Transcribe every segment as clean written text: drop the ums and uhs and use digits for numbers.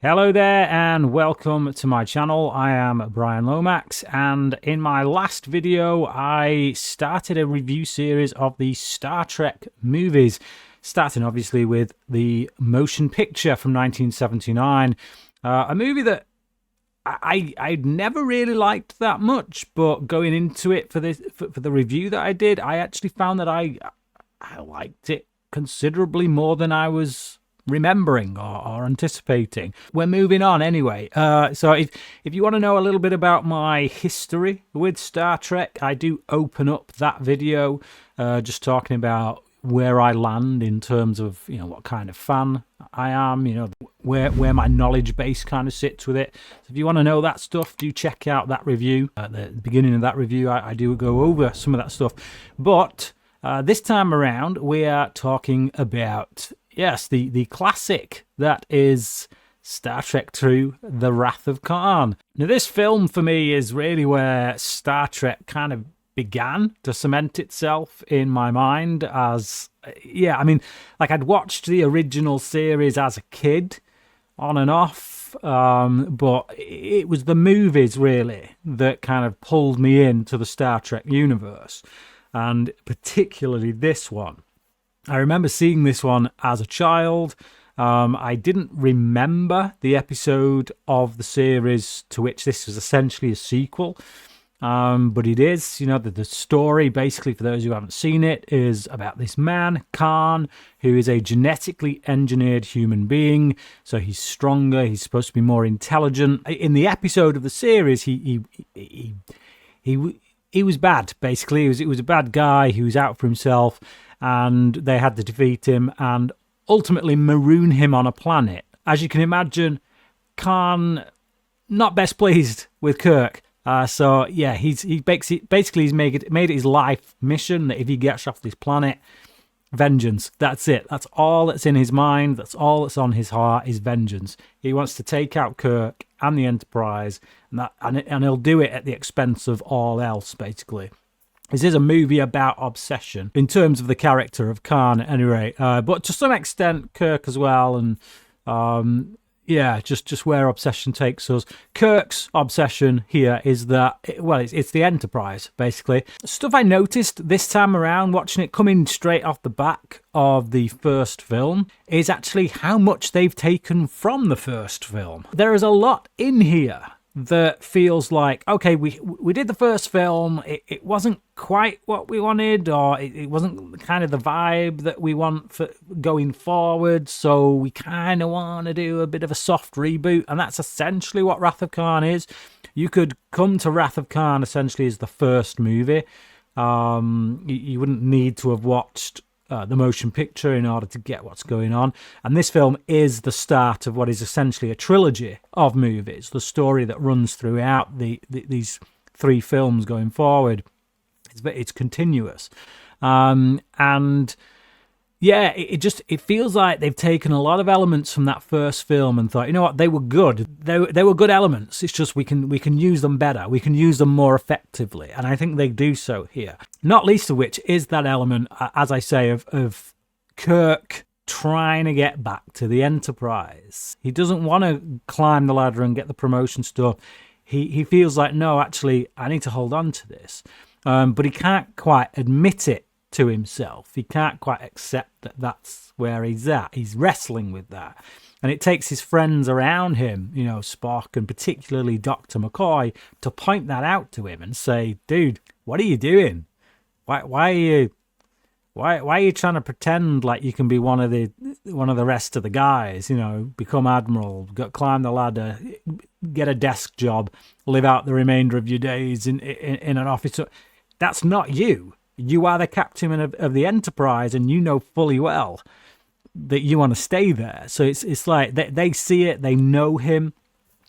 Hello there and welcome to my channel. I am Bryan Lomax, and in my last video I started a review series of the Star Trek movies, starting obviously with the motion picture from 1979, a movie that I'd never really liked that much, but going into it for the review that I did, I actually found that I liked it considerably more than I was remembering or anticipating. We're moving on anyway. So if you want to know a little bit about my history with Star Trek, I do open up that video just talking about where I land in terms of, you know, what kind of fan I am, you know, where my knowledge base kind of sits with it. So if you want to know that stuff, do check out that review. At the beginning of that review, I do go over some of that stuff. But this time around, we are talking about, yes, the classic that is Star Trek II, The Wrath of Khan. Now, this film for me is really where Star Trek kind of began to cement itself in my mind as, like I'd watched the original series as a kid, on and off, but it was the movies really that kind of pulled me into the Star Trek universe, and particularly this one. I remember seeing this one as a child. I didn't remember the episode of the series to which this was essentially a sequel, but it is. You know, the story, basically, for those who haven't seen it, is about this man, Khan, who is a genetically engineered human being. So he's stronger, he's supposed to be more intelligent. In the episode of the series, he was bad, basically. He was a bad guy, he was out for himself, and they had to defeat him and ultimately maroon him on a planet. As you can imagine, Khan not best pleased with Kirk. So yeah, he's made it his life mission that if he gets off this planet, vengeance. That's it. That's all that's in his mind. That's all that's on his heart is vengeance. He wants to take out Kirk and the Enterprise, and he'll do it at the expense of all else, basically. This is a movie about obsession in terms of the character of Khan, at any rate. But to some extent, Kirk as well, and just where obsession takes us. Kirk's obsession here is that, it's the Enterprise, basically. Stuff I noticed this time around, watching it coming straight off the back of the first film, is actually how much they've taken from the first film. There is a lot in here that feels like, okay, we did the first film, it wasn't quite what we wanted, or it wasn't kind of the vibe that we want for going forward, so we kind of want to do a bit of a soft reboot, and that's essentially what Wrath of Khan is. You could come to Wrath of Khan essentially as the first movie. You wouldn't need to have watched the motion picture in order to get what's going on. And this film is the start of what is essentially a trilogy of movies, the story that runs throughout these three films going forward. It's continuous. And yeah, it feels like they've taken a lot of elements from that first film and thought, you know what, they were good. They were good elements. It's just we can use them better. We can use them more effectively. And I think they do so here. Not least of which is that element, as I say, of Kirk trying to get back to the Enterprise. He doesn't want to climb the ladder and get the promotion stuff. He feels like, no, actually, I need to hold on to this. But he can't quite admit it to himself. He can't quite accept that that's where he's at. He's wrestling with that. And it takes his friends around him, you know, Spock and particularly Dr. McCoy, to point that out to him and say, dude, what are you doing? Why are you trying to pretend like you can be one of the rest of the guys, you know, become admiral, climb the ladder, get a desk job, live out the remainder of your days in an office? That's not you. You are the captain of the Enterprise, and you know fully well that you want to stay there. So it's like they see it, they know him,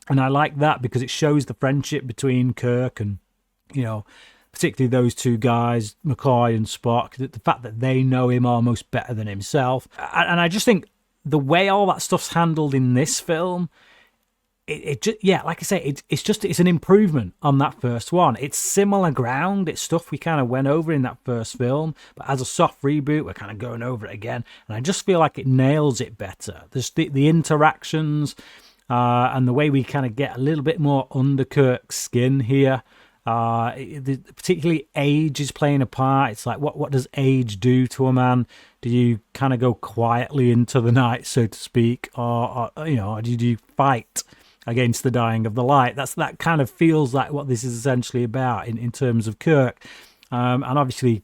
and I like that because it shows the friendship between Kirk and, you know, particularly those two guys, McCoy and Spock, the fact that they know him almost better than himself. And I just think the way all that stuff's handled in this film, like I say, it's an improvement on that first one. It's similar ground. It's stuff we kind of went over in that first film, but as a soft reboot, we're kind of going over it again. And I just feel like it nails it better. There's the interactions, and the way we kind of get a little bit more under Kirk's skin here. Particularly age is playing a part. It's like, what does age do to a man? Do you kind of go quietly into the night, so to speak, or do you fight against the dying of the light? That kind of feels like what this is essentially about in terms of Kirk. And obviously,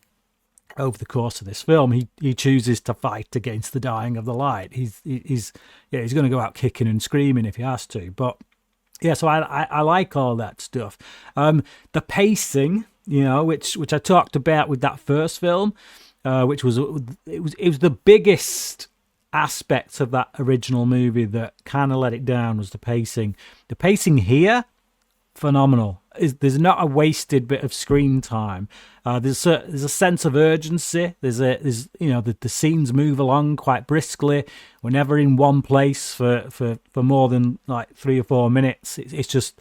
over the course of this film, he chooses to fight against the dying of the light. He's going to go out kicking and screaming if he has to, but. Yeah, so I like all that stuff. The pacing, which I talked about with that first film, which was the biggest aspect of that original movie that kind of let it down, was the pacing. The pacing here, phenomenal. There's not a wasted bit of screen time. There's a sense of urgency. The scenes move along quite briskly. We're never in one place for more than like 3 or 4 minutes. It's just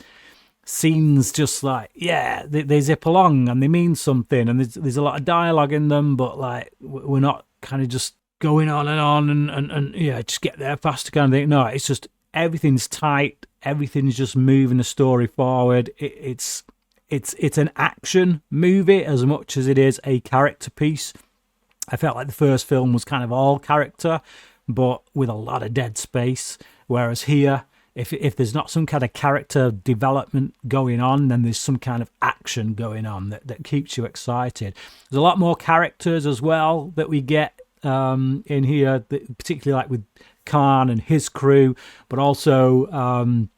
scenes, just like, yeah, they zip along and they mean something, and there's a lot of dialogue in them, but like we're not kind of just going on and yeah, just get there faster kind of thing. No, it's just everything's tight. Everything's just moving the story forward. It's an action movie as much as it is a character piece. I felt like the first film was kind of all character, but with a lot of dead space. Whereas here, if there's not some kind of character development going on, then there's some kind of action going on that keeps you excited. There's a lot more characters as well that we get in here, particularly like with Khan and his crew, but also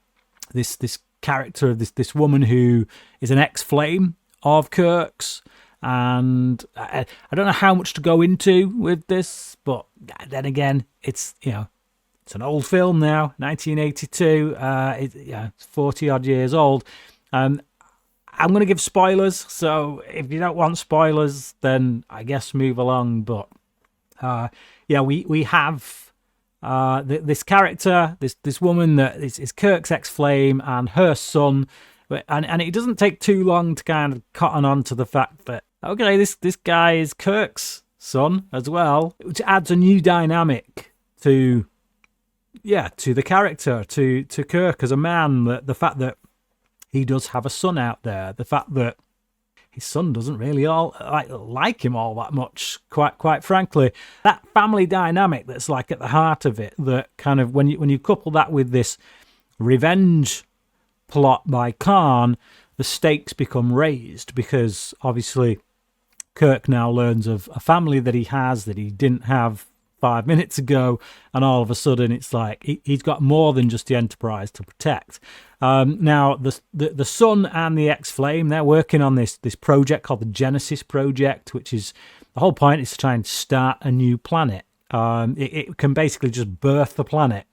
this character of this woman who is an ex-flame of Kirk's, and I don't know how much to go into with this, but then again, it's an old film now, 1982. It's 40 odd years old. I'm going to give spoilers, so if you don't want spoilers, then I guess move along. But we have. This character, this woman that is Kirk's ex-flame, and her son, and it doesn't take too long to kind of cotton on to the fact that, okay, this guy is Kirk's son as well, which adds a new dynamic to the character, to Kirk as a man. The fact that he does have a son out there, the fact that his son doesn't really like him all that much, quite frankly. That family dynamic that's like at the heart of it, that kind of when you couple that with this revenge plot by Khan, the stakes become raised, because obviously Kirk now learns of a family that he has that he didn't have 5 minutes ago, and all of a sudden it's like he's got more than just the Enterprise to protect. Now the son and the ex-flame, they're working on this project called the Genesis Project, which is, the whole point is to try and start a new planet. It can basically just birth the planet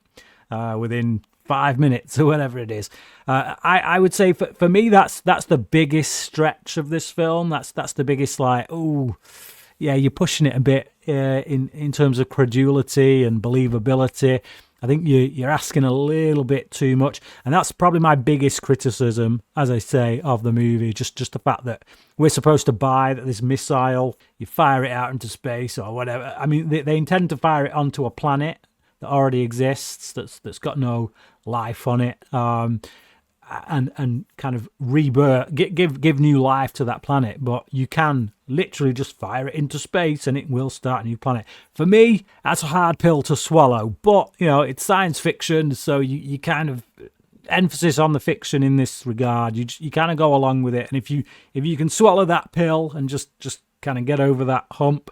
within 5 minutes or whatever it is. I would say for me that's the biggest stretch of this film. That's the biggest, like, oh yeah, you're pushing it a bit in terms of credulity and believability. I think you're asking a little bit too much, and that's probably my biggest criticism, as I say, of the movie. Just the fact that we're supposed to buy that this missile, you fire it out into space or whatever. I mean, they intend to fire it onto a planet that already exists, that's got no life on it, and kind of rebirth, give new life to that planet. But you can literally just fire it into space and it will start a new planet. For me, that's a hard pill to swallow, but it's science fiction, so you kind of emphasis on the fiction in this regard. You kind of go along with it, and if you can swallow that pill and just kind of get over that hump,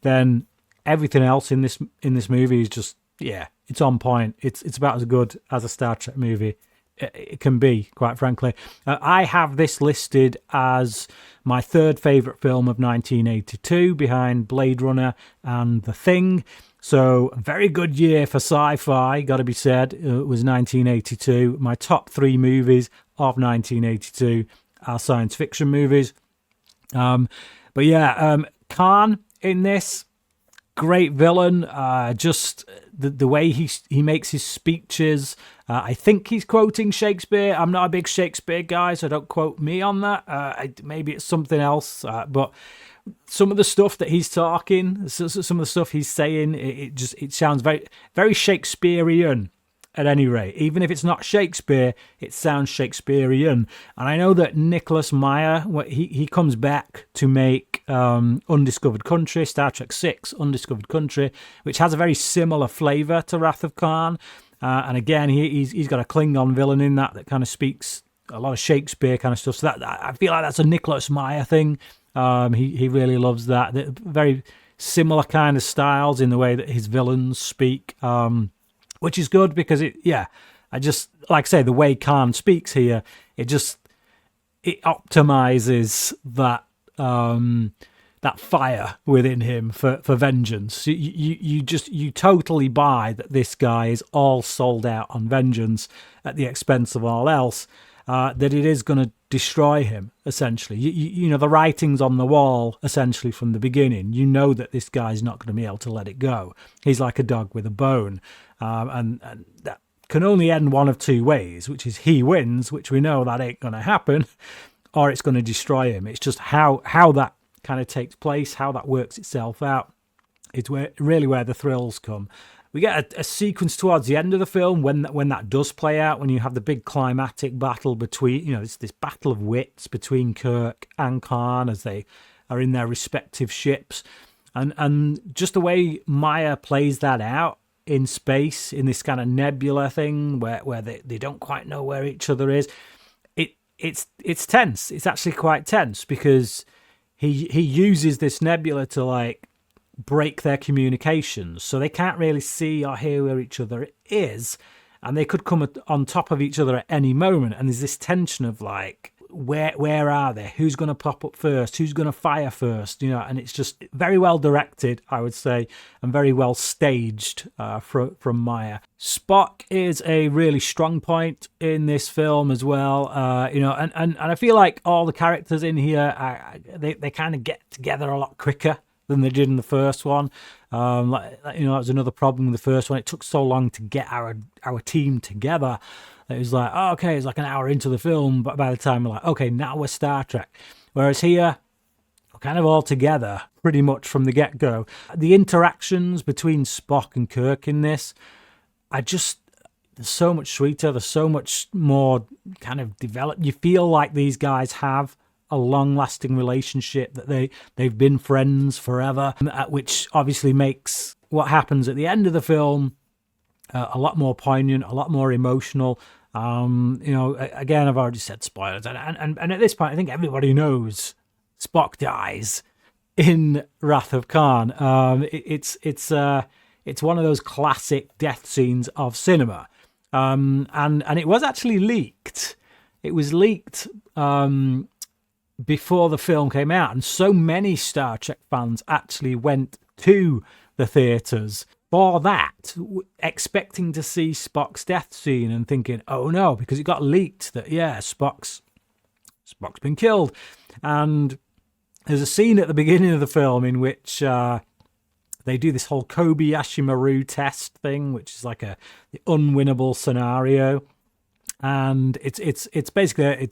then everything else in this movie is just, yeah, it's on point. It's about as good as a Star Trek movie it can be, quite frankly. I have this listed as my third favourite film of 1982, behind Blade Runner and The Thing. So a very good year for sci-fi, got to be said. It was 1982. My top 3 movies of 1982 are science fiction movies. But yeah, Khan in this, great villain. Just the way he makes his speeches. I think he's quoting Shakespeare. I'm not a big Shakespeare guy, so don't quote me on that. Maybe it's something else. But some of the stuff that he's talking, some of the stuff he's saying, it sounds very, very Shakespearean. at any rate. Even if it's not Shakespeare, it sounds Shakespearean. And I know that Nicholas Meyer, he comes back to make Undiscovered Country, Star Trek 6, Undiscovered Country, which has a very similar flavour to Wrath of Khan. And again, he's got a Klingon villain in that kind of speaks a lot of Shakespeare kind of stuff. So that I feel like that's a Nicholas Meyer thing. He really loves that. Very similar kind of styles in the way that his villains speak, which is good because I just, like I say, the way Khan speaks here, it optimizes that that fire within him for vengeance. You totally buy that this guy is all sold out on vengeance at the expense of all else. That it is going to destroy him, essentially. You know, the writing's on the wall, essentially, from the beginning. You know that this guy's not going to be able to let it go. He's like a dog with a bone. And that can only end one of two ways, which is he wins, which we know that ain't going to happen, or it's going to destroy him. It's just how that kind of takes place, how that works itself out. It's really where the thrills come. We get a sequence towards the end of the film when that does play out, when you have the big climatic battle between, it's this battle of wits between Kirk and Khan as they are in their respective ships. And just the way Meyer plays that out in space, in this kind of nebula thing where they don't quite know where each other is, it's tense. It's actually quite tense because he uses this nebula to break their communications, so they can't really see or hear where each other is, and they could come on top of each other at any moment. And there's this tension of where are they? Who's going to pop up first? Who's going to fire first? And it's just very well directed, I would say, and very well staged from Meyer. Spock is a really strong point in this film as well. And I feel like all the characters in here, they kind of get together a lot quicker than they did in the first one. That was another problem with the first one. It took so long to get our team together. It was like, okay, it's like an hour into the film, but by the time we're like, okay, now we're Star Trek. Whereas here, we're kind of all together pretty much from the get-go. The interactions between Spock and Kirk in this are just, they're so much sweeter. They're so much more kind of developed. You feel like these guys have a long-lasting relationship, that they've been friends forever, which obviously makes what happens at the end of the film a lot more poignant, a lot more emotional. Again, I've already said spoilers, and at this point, I think everybody knows Spock dies in Wrath of Khan. It's one of those classic death scenes of cinema, and it was actually leaked. It was leaked before the film came out, and so many Star Trek fans actually went to the theatres for that, expecting to see Spock's death scene and thinking, oh no, because it got leaked that Spock's been killed. And there's a scene at the beginning of the film in which they do this whole Kobayashi Maru test thing, which is like the unwinnable scenario, and it's basically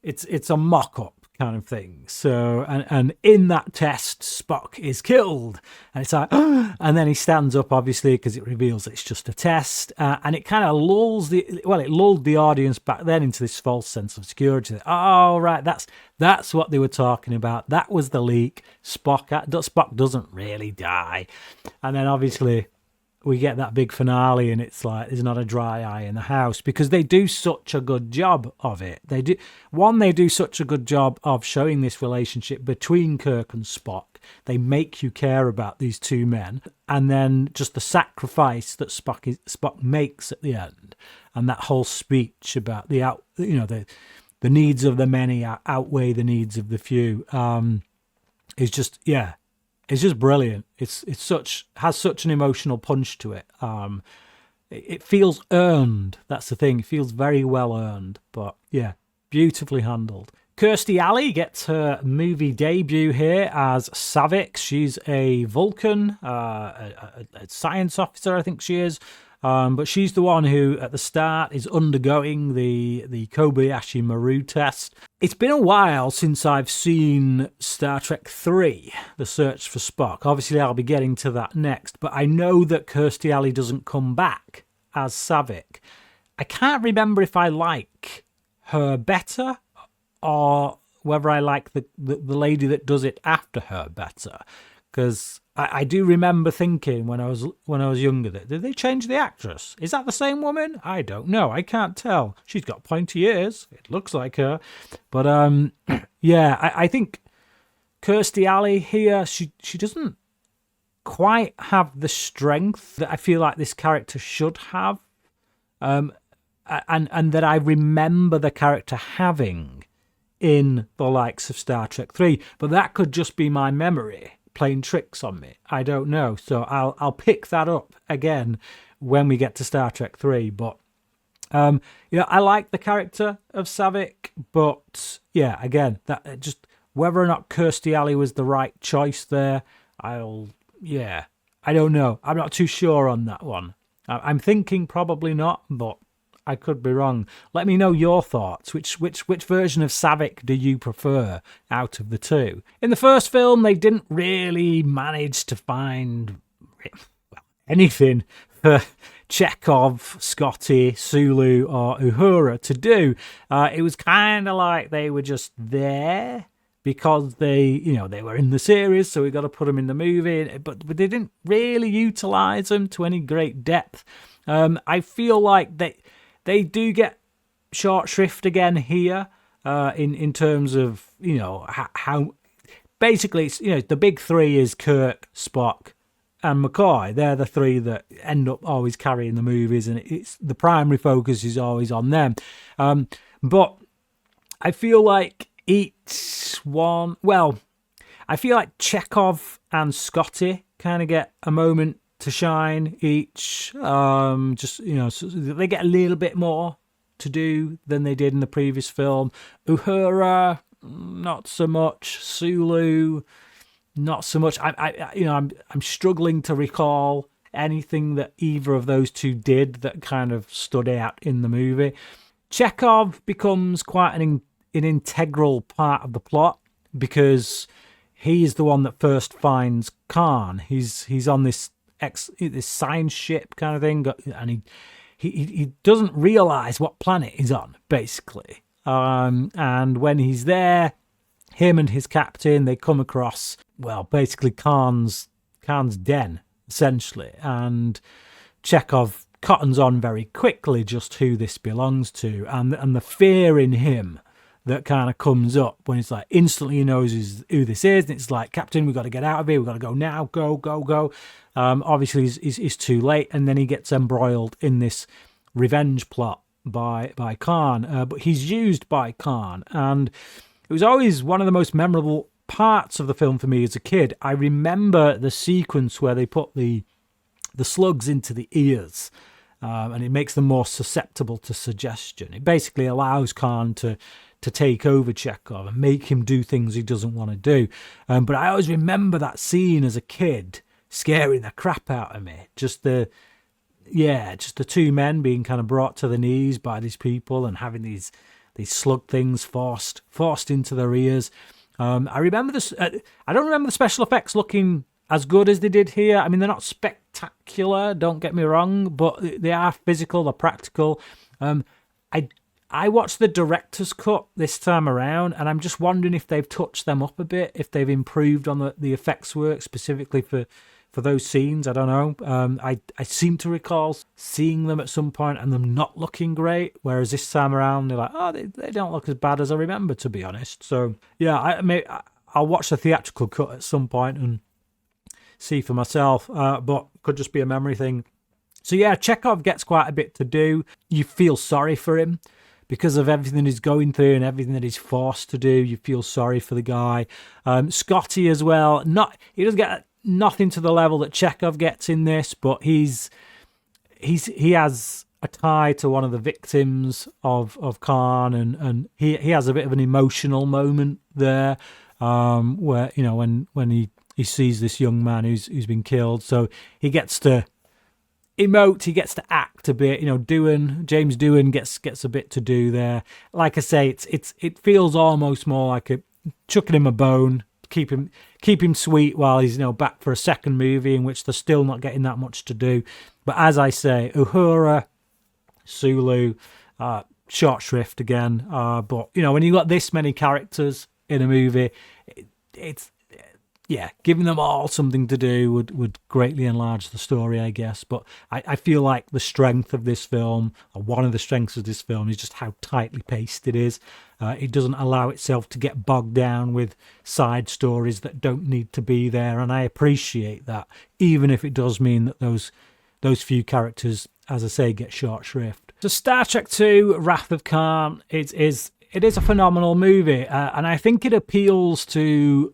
it's a mock-up kind of thing. So, and in that test, Spock is killed, and it's like, and then he stands up, obviously, because it reveals that it's just a test, and it kind of lulled the audience back then into this false sense of security. Oh, right, that's what they were talking about. That was the leak. Spock doesn't really die, and then obviously we get that big finale, and it's like there's not a dry eye in the house, because they do such a good job of it. They do such a good job of showing this relationship between Kirk and Spock. They make you care about these two men, and then just the sacrifice that Spock makes at the end, and that whole speech about the needs of the many outweigh the needs of the few, is just It's just brilliant. It's has such an emotional punch to it. It feels earned. That's the thing. It feels very well earned. But yeah, beautifully handled. Kirstie Alley gets her movie debut here as Saavik. She's a Vulcan, a science officer, I think she is. But she's the one who, at the start, is undergoing the Kobayashi Maru test. It's been a while since I've seen Star Trek 3, The Search for Spock. Obviously, I'll be getting to that next, but I know that Kirstie Alley doesn't come back as Savick. I can't remember if I like her better or whether I like the lady that does it after her better, because I do remember thinking when I was younger that did they change the actress? Is that the same woman? I don't know. I can't tell. She's got pointy ears. It looks like her, but yeah, I think Kirstie Alley here, she doesn't quite have the strength that I feel like this character should have, and that I remember the character having in the likes of Star Trek 3, but that could just be my memory playing tricks on me. I don't know, so I'll pick that up again when we get to Star Trek 3. But I like the character of Savick, but yeah, again, that just whether or not Kirstie Alley was the right choice there, I don't know. I'm not too sure on that one. I'm thinking probably not, but I could be wrong. Let me know your thoughts. Which version of Savick do you prefer out of the two? In the first film, they didn't really manage to find anything for Chekhov, Scotty, Sulu, or Uhura to do. It was kind of like they were just there because they were in the series, so we got to put them in the movie. But they didn't really utilize them to any great depth. I feel like they do get short shrift again here in terms of, how basically it's, the big three is Kirk, Spock, and McCoy. They're the three that end up always carrying the movies, and it's the primary focus is always on them. But I feel like each one, I feel like Chekhov and Scotty kind of get a moment to shine each. So they get a little bit more to do than they did in the previous film. Uhura, not so much. Sulu, not so much. I'm struggling to recall anything that either of those two did that kind of stood out in the movie. Chekhov becomes quite an integral part of the plot because he is the one that first finds Khan. He's on this science ship kind of thing, and he doesn't realize what planet he's on, basically. And when he's there, him and his captain, they come across, basically Khan's den, essentially. And Chekhov cottons on very quickly just who this belongs to, and the fear in him that kind of comes up when it's like instantly he knows who this is, and it's like, Captain, we've got to get out of here, we've got to go now, go. Obviously he's too late, and then he gets embroiled in this revenge plot by Khan, but he's used by Khan, and it was always one of the most memorable parts of the film for me as a kid. I remember the sequence where they put the slugs into the ears, and it makes them more susceptible to suggestion. It basically allows Khan to take over Chekhov and make him do things he doesn't want to do. But I always remember that scene as a kid scaring the crap out of me. Just the two men being kind of brought to the knees by these people and having these slug things forced into their ears. I remember this. I don't remember the special effects looking as good as they did here. I mean, they're not spectacular, don't get me wrong, but they are physical, they're practical. I watched the director's cut this time around, and I'm just wondering if they've touched them up a bit, if they've improved on the effects work specifically for those scenes. I don't know. I seem to recall seeing them at some point and them not looking great, whereas this time around they're like, they don't look as bad as I remember, to be honest. So yeah, I'll watch the theatrical cut at some point and see for myself, but could just be a memory thing. So yeah, Chekhov gets quite a bit to do. You feel sorry for him because of everything he's going through and everything that he's forced to do. You feel sorry for the guy. Scotty as well. He doesn't get nothing to the level that Chekhov gets in this, but he has a tie to one of the victims of Khan, and he has a bit of an emotional moment there, where when he sees this young man who's been killed, so he gets to emote, he gets to act a bit. James Doohan gets a bit to do there. Like I say, it feels almost more like chucking him a bone, keep him sweet while he's back for a second movie in which they're still not getting that much to do. But as I say, Uhura, Sulu, short shrift again. But when you got this many characters in a movie, it's giving them all something to do would greatly enlarge the story, I guess. But I feel like the strength of this film, or one of the strengths of this film, is just how tightly paced it is. It doesn't allow itself to get bogged down with side stories that don't need to be there, and I appreciate that, even if it does mean that those few characters, as I say, get short shrift. So Star Trek II: Wrath of Khan, it is a phenomenal movie, and I think it appeals to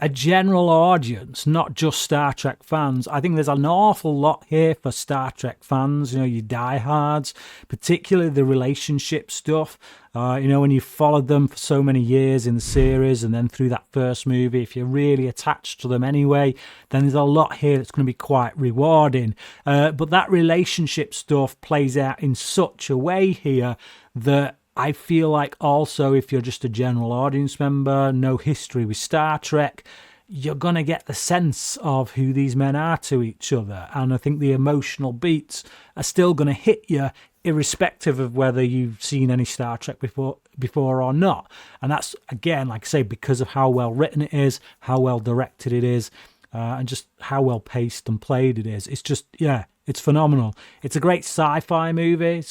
a general audience, not just Star Trek fans. I think there's an awful lot here for Star Trek fans, your diehards, particularly the relationship stuff. When you followed them for so many years in the series and then through that first movie, if you're really attached to them anyway, then there's a lot here that's going to be quite rewarding. But that relationship stuff plays out in such a way here that I feel like also if you're just a general audience member, no history with Star Trek, you're going to get the sense of who these men are to each other. And I think the emotional beats are still going to hit you irrespective of whether you've seen any Star Trek before or not. And that's, again, like I say, because of how well written it is, how well directed it is, and just how well paced and played it is. It's just, it's phenomenal. It's a great sci-fi movie.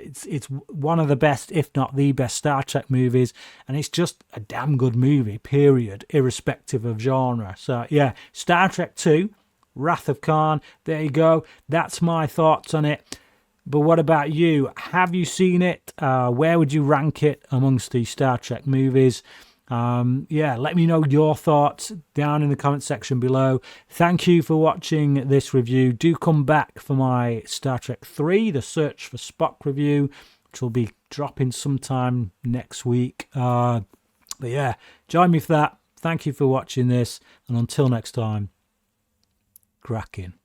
It's one of the best, if not the best, Star Trek movies, and it's just a damn good movie, period, irrespective of genre. So Star Trek II, Wrath of Khan, there you go. That's my thoughts on it. But what about you? Have you seen it? Where would you rank it amongst the Star Trek movies? Let me know your thoughts down in the comment section below. Thank you for watching this review. Do come back for my Star Trek 3, The Search for Spock review, which will be dropping sometime next week. Join me for that. Thank you for watching this, and until next time, cracking.